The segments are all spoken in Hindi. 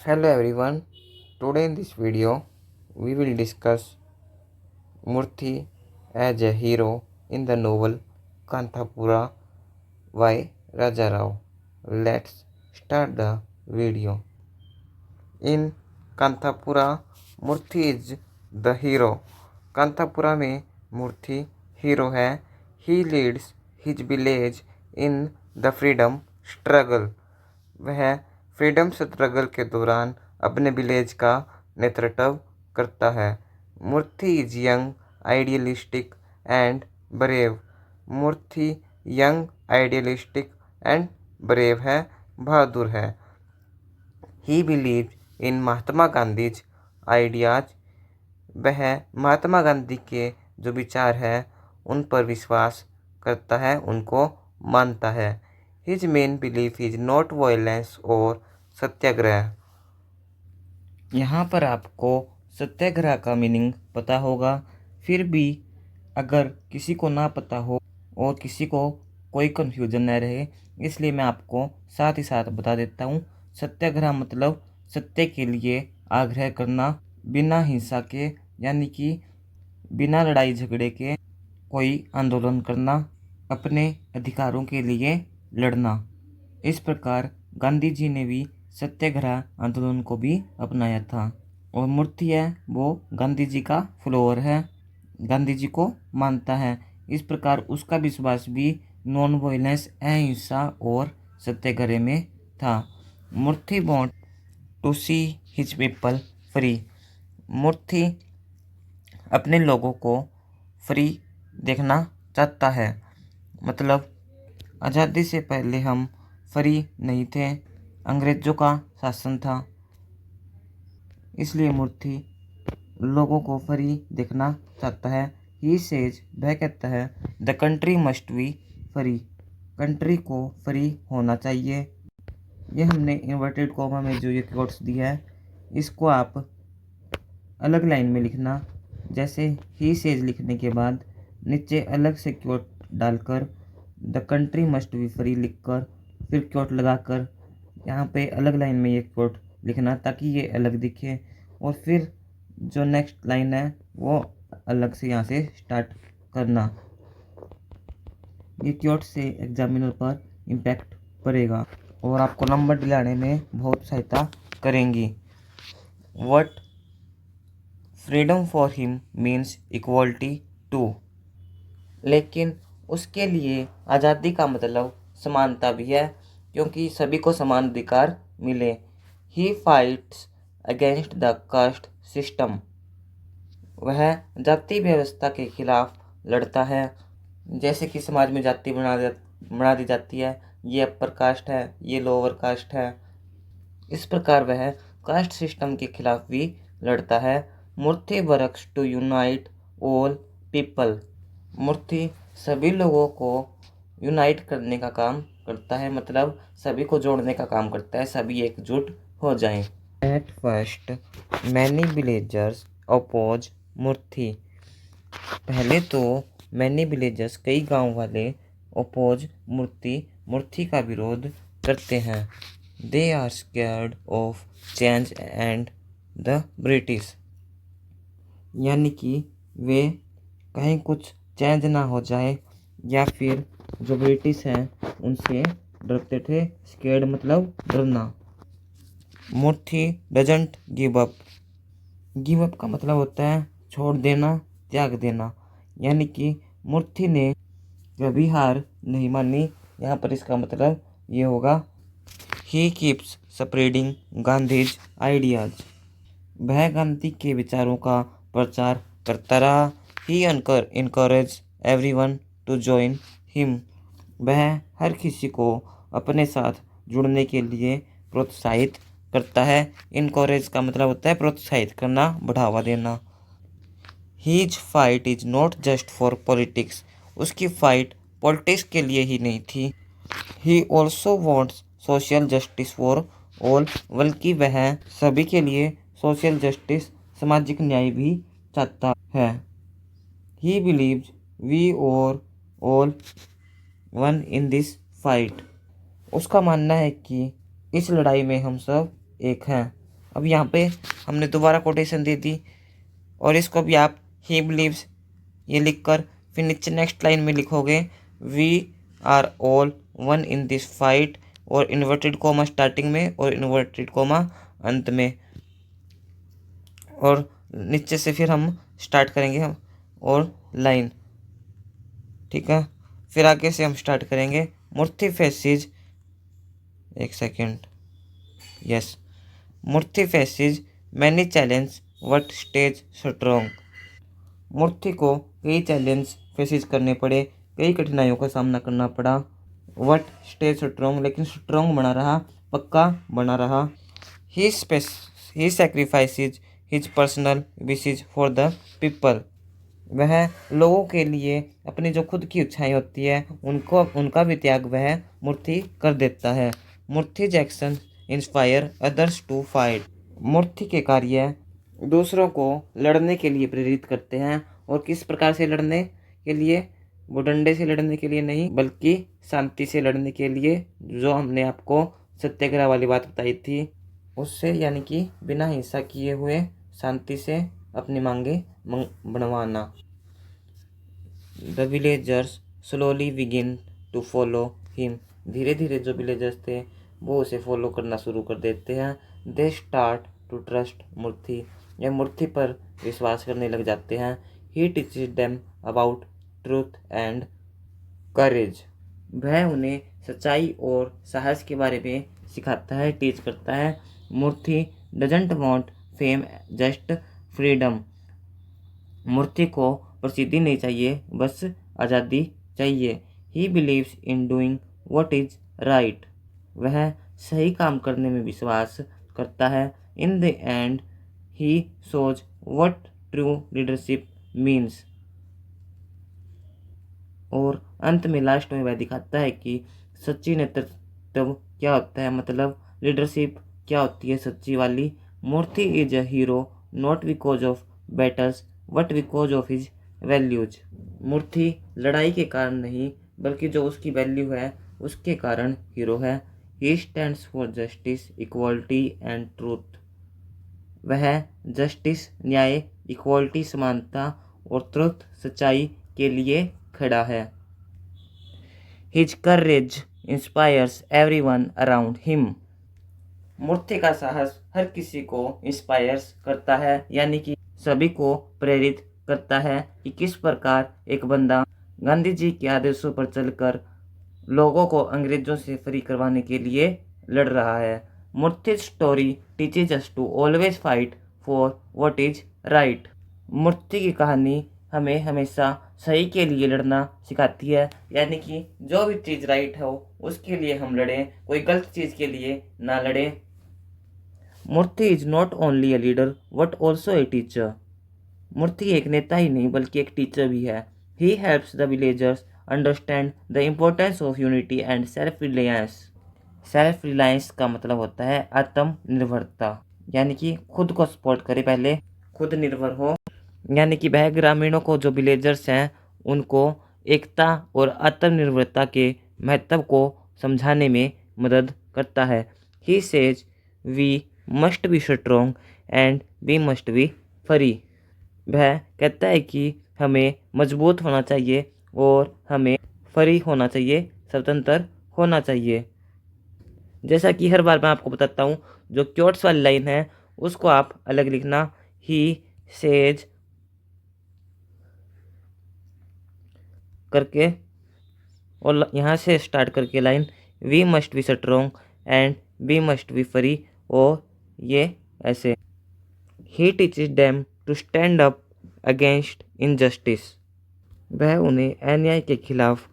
Hello everyone. Today in this video we will discuss Murthy as a hero in the novel Kanthapura by Raja Rao. Let's start the video. In Kanthapura, Murthy is the hero. Kanthapura में मूर्ति हीरो है. He leads his village in the freedom struggle. वह फ्रीडम स्ट्रगल के दौरान अपने विलेज का नेतृत्व करता है. Murthy is young, idealistic and brave. Murthy young, idealistic and brave है, बहादुर है. He believe in Mahatma Gandhi's ideas. वह महात्मा गांधी के जो विचार है उन पर विश्वास करता है, उनको मानता है. His main belief is not violence और सत्याग्रह. यहाँ पर आपको सत्याग्रह का मीनिंग पता होगा. फिर भी अगर किसी को ना पता हो और किसी को कोई कन्फ्यूजन न रहे, इसलिए मैं आपको साथ ही साथ बता देता हूँ. सत्याग्रह मतलब सत्य के लिए आग्रह करना, बिना हिंसा के, यानी कि बिना लड़ाई झगड़े के कोई आंदोलन करना, अपने अधिकारों के लिए लड़ना. इस प्रकार गांधी जी ने भी सत्याग्रह आंदोलन को भी अपनाया था. और मूर्ति है वो गांधी जी का फॉलोअर है, गांधी जी को मानता है. इस प्रकार उसका विश्वास भी नॉन वायलेंस, अहिंसा और सत्याग्रह में था. Murthy want to see his people free. Murthy अपने लोगों को फ्री देखना चाहता है. मतलब आज़ादी से पहले हम फ्री नहीं थे, अंग्रेज़ों का शासन था. इसलिए मूर्ति लोगों को फ्री देखना चाहता है. ही सेज, वह कहता है, the country must be free. Country को फ्री होना चाहिए. ये हमने इन्वर्टेड कॉमा में जो ये कोट्स दिया है, इसको आप अलग लाइन में लिखना. जैसे ही सेज लिखने के बाद नीचे अलग से क्योट डालकर the country must be free लिखकर फिर क्योट लगाकर यहाँ पे अलग लाइन में ये क्योट लिखना, ताकि ये अलग दिखे. और फिर जो नेक्स्ट लाइन है वो अलग से यहाँ से स्टार्ट करना. ये क्योट से एग्जामिनर पर इम्पैक्ट पड़ेगा और आपको नंबर दिलाने में बहुत सहायता करेंगी. What freedom for him means equality too. लेकिन उसके लिए आज़ादी का मतलब समानता भी है, क्योंकि सभी को समान अधिकार मिले. ही fights against the caste system. वह जाति व्यवस्था के खिलाफ लड़ता है. जैसे कि समाज में जाति बना दी जाती है, ये अपर कास्ट है, ये लोअर कास्ट है. इस प्रकार वह कास्ट सिस्टम के खिलाफ भी लड़ता है. Murthy works to unite all people. Murthy सभी लोगों को यूनाइट करने का काम करता है, मतलब सभी को जोड़ने का काम करता है, सभी एकजुट हो जाएं. At first many villagers oppose Murthy. पहले तो मैनी विलेजर्स, कई गांव वाले, अपोज मूर्ति का विरोध करते हैं. They are scared of change and the British. यानी कि वे कहीं कुछ चेंज ना हो जाए या फिर जो ब्रिटिश हैं उनसे डरते थे. स्केर्ड मतलब डरना. Murthy doesn't give up. Give up का मतलब होता है छोड़ देना, त्याग देना. यानी कि मूर्ति ने कभी हार नहीं मानी. यहाँ पर इसका मतलब ये होगा, he keeps spreading Gandhi's ideas. वह गांधी के विचारों का प्रचार करता रहा. He encourage everyone to join him. वह हर किसी को अपने साथ जुड़ने के लिए प्रोत्साहित करता है. इनकरेज का मतलब होता है प्रोत्साहित करना, बढ़ावा देना. His fight is not just for politics. उसकी फाइट पॉलिटिक्स के लिए ही नहीं थी. He also wants social justice for all. बल्कि वह सभी के लिए सोशल जस्टिस, सामाजिक न्याय भी चाहता है. ही बिलीव्स वी और all one in this fight. उसका मानना है कि इस लड़ाई में हम सब एक हैं. अब यहाँ पे हमने दोबारा कोटेशन दे दी और इसको भी आप ही बिलीव्स ये लिखकर फिर नीचे नेक्स्ट लाइन में लिखोगे we are all one in this fight, और इन्वर्टेड कोमा स्टार्टिंग में और इन्वर्टेड कोमा अंत में, और नीचे से फिर हम स्टार्ट करेंगे हम और लाइन। ठीक है, फिर आगे से हम स्टार्ट करेंगे। मूर्ति फेसिस, एक second, yes, Murthy faces many challenge but stays strong. Murthy को कई चैलेंज फेसिस करने पड़े, कई कठिनाइयों का सामना करना पड़ा। वट स्टेज स्ट्रॉन्ग, लेकिन स्ट्रॉन्ग बना रहा, पक्का बना रहा। He sacrifices his personal wishes for the people. वह लोगों के लिए अपनी जो खुद की इच्छाएं होती है उनको उनका भी त्याग वह मूर्ति कर देता है। Murthy actions inspire others to fight. Murthy के कार्य दूसरों को लड़ने के लिए प्रेरित करते हैं, और किस प्रकार से लड़ने के लिए? वो डंडे से लड़ने के लिए नहीं, बल्कि शांति से लड़ने के लिए, जो हमने आपको सत्याग्रह वाली बात बताई थी उससे, यानी कि बिना हिंसा किए हुए शांति से अपनी मांगे बनवाना। The villagers slowly begin to follow him. धीरे धीरे जो विलेजर्स थे वो उसे फॉलो करना शुरू कर देते हैं। दे स्टार्ट टू ट्रस्ट मूर्ति। यह मूर्ति पर विश्वास करने लग जाते हैं। ही teaches them about truth and courage. वह उन्हें सच्चाई और साहस के बारे में सिखाता है, टीच करता है। Murthy doesn't want fame just freedom. Murthy को प्रसिद्धि नहीं चाहिए, बस आज़ादी चाहिए। He believes in doing what is right. वह सही काम करने में विश्वास करता है। In the end he shows what true leadership means. और अंत में लास्ट में वह दिखाता है कि सच्ची नेतृत्व क्या होता है, मतलब लीडरशिप क्या होती है सच्ची वाली। Murthy is a hero not because of battles but because of his values. Murthy लड़ाई के कारण नहीं, बल्कि जो उसकी वैल्यू है उसके कारण हीरो है। He stands for justice equality and truth. वह जस्टिस न्याय, इक्वालिटी समानता और ट्रुथ सच्चाई के लिए खड़ा है। हिज करेज इंस्पायर्स एवरीवन अराउंड हिम। मूर्ति का साहस हर किसी को इंस्पायर्स करता है, यानी कि सभी को प्रेरित करता है कि किस प्रकार एक बंदा गांधी जी के आदर्शों पर चलकर लोगों को अंग्रेजों से फ्री करवाने के लिए लड़ रहा है। Murthy story teaches us to always fight for what is right. Murthy की कहानी हमें हमेशा सही के लिए लड़ना सिखाती है, यानी कि जो भी चीज़ राइट हो उसके लिए हम लड़ें, कोई गलत चीज़ के लिए ना लड़ें। Murthy is not only a leader but also a teacher. Murthy एक नेता ही नहीं बल्कि एक टीचर भी है। He helps the villagers understand the importance of unity and self reliance. Self reliance का मतलब होता है आत्मनिर्भरता, यानी कि खुद को सपोर्ट करे, पहले खुद निर्भर हो। यानी कि वह ग्रामीणों को, जो विलेजर्स हैं, उनको एकता और आत्मनिर्भरता के महत्व को समझाने में मदद करता है। He says we must be strong and we must be free. वह कहता है कि हमें मजबूत होना चाहिए और हमें फ्री होना चाहिए, स्वतंत्र होना चाहिए। जैसा कि हर बार मैं आपको बताता हूँ, जो क्योट्स वाली लाइन है उसको आप अलग लिखना। ही सेज करके और यहाँ से स्टार्ट करके line we must be strong and we must be free, और ये ऐसे। He teaches them to stand up against injustice. वह उन्हें अन्याय के खिलाफ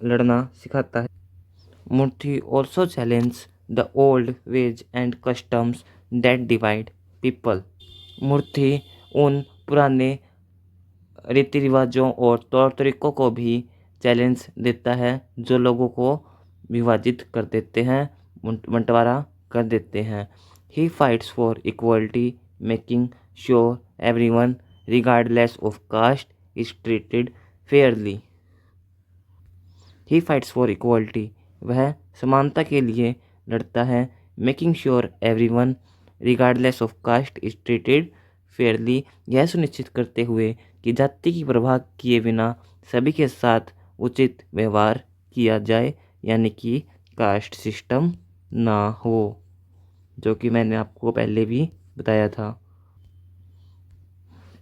लड़ना सिखाता है। Murthy also challenge the old ways and customs that divide people. Murthy उन पुराने रीति रिवाजों और तौर तरीकों को भी चैलेंज देता है जो लोगों को विभाजित कर देते हैं, बंटवारा कर देते हैं। He fights for equality making sure everyone regardless of caste is treated fairly. He fights for equality, वह समानता के लिए लड़ता है। Making sure everyone regardless of caste is treated fairly, यह सुनिश्चित करते हुए कि जाति की परवाह किए बिना सभी के साथ उचित व्यवहार किया जाए, यानी कि कास्ट सिस्टम ना हो, जो कि मैंने आपको पहले भी बताया था।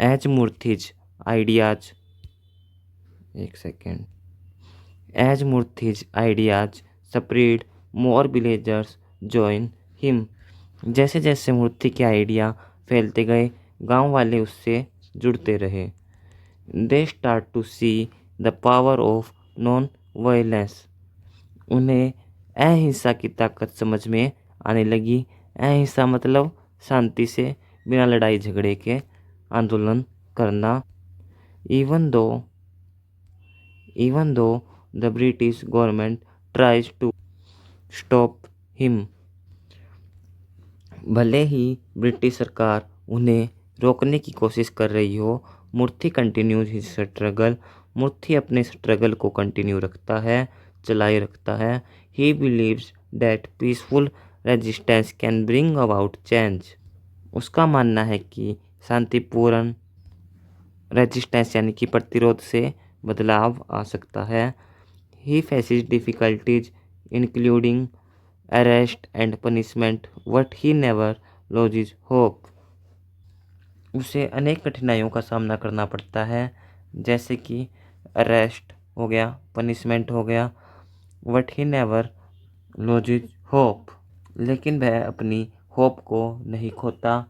एज मूर्तिज आइडियाज, एक second, as Murthy's ideas spread more villagers join him, जैसे जैसे मूर्ति के आइडिया फैलते गए गांव वाले उससे जुड़ते रहे। They start to see the power of non violence, उन्हें अहिंसा की ताकत समझ में आने लगी। अहिंसा मतलब शांति से बिना लड़ाई झगड़े के आंदोलन करना। Even though the British government tries to stop him, भले ही ब्रिटिश सरकार उन्हें रोकने की कोशिश कर रही हो, मूर्ति कंटिन्यूज हिज स्ट्रगल, मूर्ति अपने स्ट्रगल को कंटिन्यू रखता है, चलाए रखता है। He believes that peaceful resistance can bring about change, उसका मानना है कि शांतिपूर्ण रेजिस्टेंस यानी कि प्रतिरोध से बदलाव आ सकता है। He faces difficulties including arrest and punishment but he never loses hope, उसे अनेक कठिनाइयों का सामना करना पड़ता है, जैसे कि अरेस्ट हो गया, पनिशमेंट हो गया, but he never loses hope, लेकिन वह अपनी होप को नहीं खोता।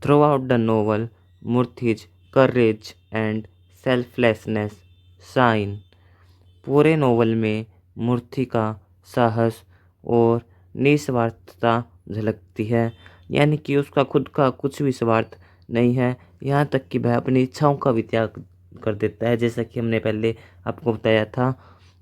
Through out the novel मूर्तिज courage and selflessness shine, पूरे नोवेल में मूर्ति का साहस और निस्वार्थता झलकती है, यानी कि उसका खुद का कुछ भी स्वार्थ नहीं है, यहाँ तक कि वह अपनी इच्छाओं का भी त्याग कर देता है, जैसा कि हमने पहले आपको बताया था।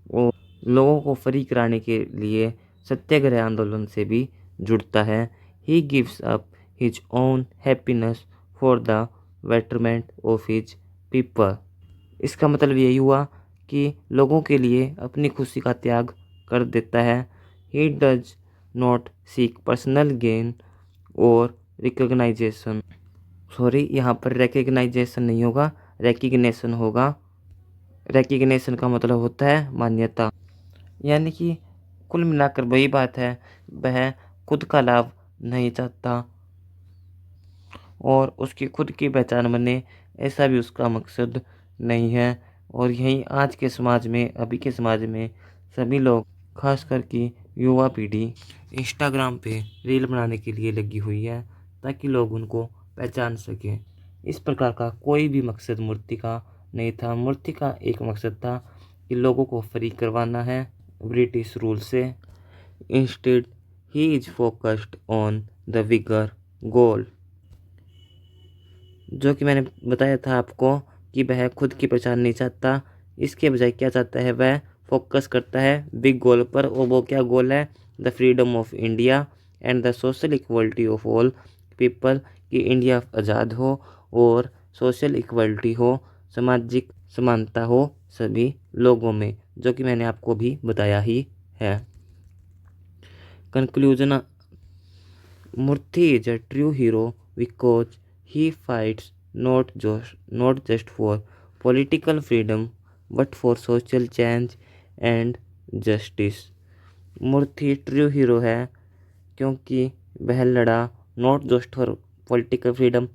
वो लोगों को फ्री कराने के लिए सत्याग्रह आंदोलन से भी जुड़ता है। He gives up his own happiness for the betterment of his people, इसका मतलब यही हुआ कि लोगों के लिए अपनी खुशी का त्याग कर देता है। He does not seek personal gain और रिकग्नाइजेशन, सॉरी यहाँ पर रिकग्नाइजेशन नहीं होगा, रिकग्निशन होगा। रिकग्निशन का मतलब होता है मान्यता, यानी कि कुल मिलाकर वही बात है, वह खुद का लाभ नहीं चाहता और उसकी खुद की पहचान बने, ऐसा भी उसका मकसद नहीं है। और यही आज के समाज में, अभी के समाज में सभी लोग, खासकर कि युवा पीढ़ी, इंस्टाग्राम पे रील बनाने के लिए लगी हुई है ताकि लोग उनको पहचान सकें। इस प्रकार का कोई भी मकसद मूर्ति का नहीं था। मूर्ति का एक मकसद था कि लोगों को फ्री करवाना है ब्रिटिश रूल से। Instead he is focused on the bigger goal, जो कि मैंने बताया था आपको कि वह खुद की पहचान नहीं चाहता, इसके बजाय क्या चाहता है, वह फोकस करता है बिग गोल पर। और वो क्या गोल है? The freedom of India and the social equality of all people, कि इंडिया आज़ाद हो और सोशल इक्वलिटी हो, सामाजिक समानता हो सभी लोगों में, जो कि मैंने आपको भी बताया ही है। Conclusion, Murthy is a true hero because he fights not just for political freedom but for social change and justice। Murthy true hero है क्योंकि वह लड़ा not just for political freedom,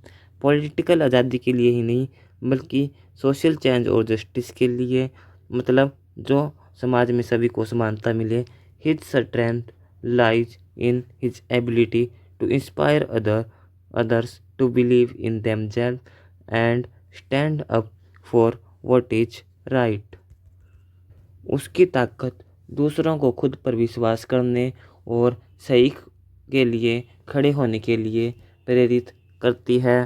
political आज़ादी के लिए ही नहीं बल्कि सोशल चेंज और जस्टिस के लिए, मतलब जो समाज में सभी को समानता मिले। His strength lies in his ability to inspire others to believe in themselves and stand up for what is right। उसकी ताकत दूसरों को खुद पर विश्वास करने और सही के लिए खड़े होने के लिए प्रेरित करती है।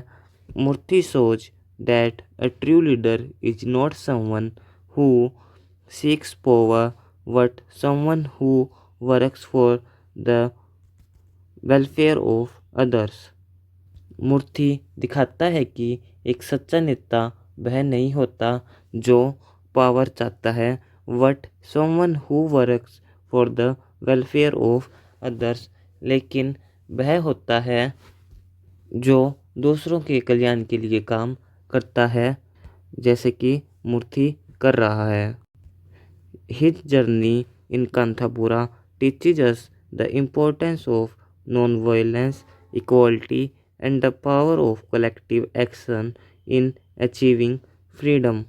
मूर्ति सोच that a true leader is not someone who seeks power but someone who works for the welfare of others। मूर्ति दिखाता है कि एक सच्चा नेता वह नहीं होता जो पावर चाहता है, but someone who works for the welfare of others, लेकिन वह होता है जो दूसरों के कल्याण के लिए काम करता है, जैसे कि मूर्ति कर रहा है। His journey in Kanthapura teaches us the importance of non-violence, equality, and the power of collective action in achieving freedom.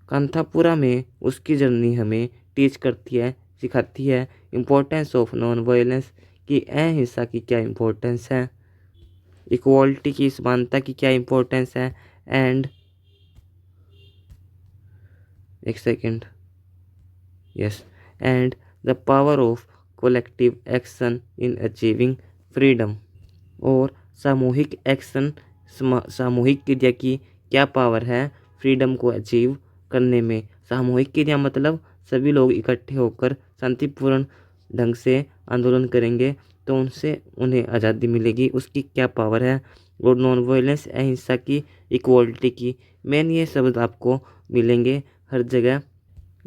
Kanthapura में उसकी जर्नी हमें टीच करती है, सिखाती है इम्पोर्टेंस ऑफ नॉन वायलेंस की अहिंसा की क्या इम्पोर्टेंस है, इक्वालिटी की समानता की क्या इम्पोर्टेंस है, एंड एक second yes and the power of collective action in achieving freedom. और सामूहिक एक्शन, सामूहिक क्रिया की क्या पावर है फ्रीडम को अचीव करने में। सामूहिक क्रिया मतलब सभी लोग इकट्ठे होकर शांतिपूर्ण ढंग से आंदोलन करेंगे तो उनसे उन्हें आज़ादी मिलेगी, उसकी क्या पावर है। और नॉन वायलेंस, अहिंसा की, इक्वालिटी की, मेन ये शब्द आपको मिलेंगे हर जगह।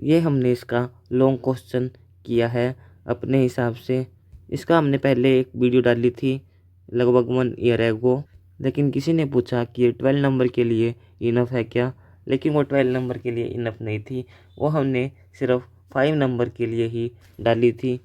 ये हमने इसका लॉन्ग क्वेश्चन किया है अपने हिसाब से। इसका हमने पहले एक वीडियो डाली थी लगभग 1 ईयर एगो, लेकिन किसी ने पूछा कि ये 12 नंबर के लिए इनफ है क्या, लेकिन वो 12 नंबर के लिए इनफ नहीं थी, वो हमने सिर्फ 5 नंबर के लिए ही डाली थी।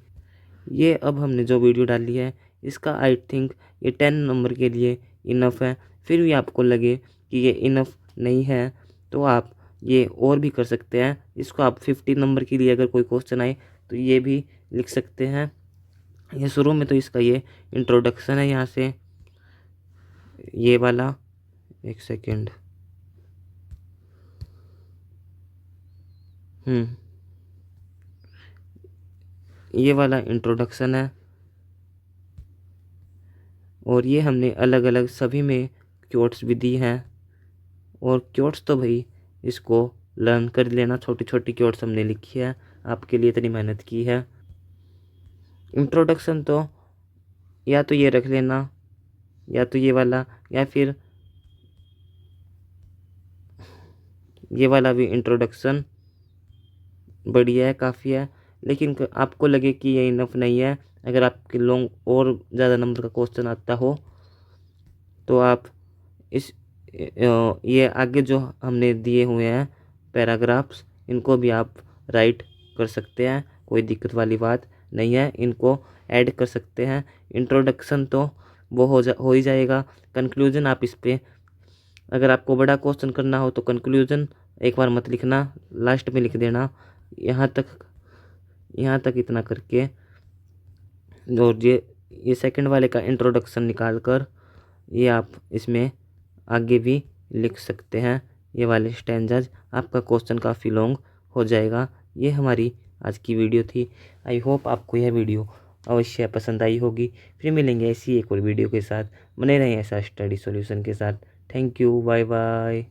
ये अब हमने जो वीडियो डाली है इसका आई थिंक ये 10 नंबर के लिए इनफ है। फिर भी आपको लगे कि ये इनफ नहीं है तो आप ये और भी कर सकते हैं। इसको आप 50 नंबर के लिए अगर कोई क्वेश्चन आए तो ये भी लिख सकते हैं। ये शुरू में तो इसका ये इंट्रोडक्शन है, यहाँ से ये वाला, एक सेकेंड, ये वाला इंट्रोडक्शन है। और ये हमने अलग अलग सभी में क्योट्स भी दी हैं। और क्योट्स तो भाई इसको लर्न कर लेना, छोटी छोटी क्योट्स हमने लिखी है आपके लिए, इतनी मेहनत की है। इंट्रोडक्शन तो या तो ये रख लेना या तो ये वाला, या फिर ये वाला भी इंट्रोडक्शन बढ़िया है, काफ़ी है। लेकिन आपको लगे कि ये इनफ नहीं है, अगर आपके लॉन्ग और ज़्यादा नंबर का क्वेश्चन आता हो तो आप इस ये आगे जो हमने दिए हुए हैं पैराग्राफ्स, इनको भी आप राइट कर सकते हैं, कोई दिक्कत वाली बात नहीं है, इनको ऐड कर सकते हैं। इंट्रोडक्शन तो वो हो ही जाएगा। कंक्लूजन आप इस पर, अगर आपको बड़ा क्वेश्चन करना हो तो कंक्लूजन एक बार मत लिखना, लास्ट में लिख देना। यहाँ तक इतना करके, और ये सेकंड वाले का इंट्रोडक्शन निकाल कर ये आप इसमें आगे भी लिख सकते हैं, ये वाले स्टैंजाज। आपका क्वेश्चन काफ़ी लॉन्ग हो जाएगा। ये हमारी आज की वीडियो थी। आई होप आपको यह वीडियो अवश्य पसंद आई होगी। फिर मिलेंगे ऐसी एक और वीडियो के साथ। बने रहें ऐसा स्टडी सॉल्यूशन के साथ। Thank you, bye bye.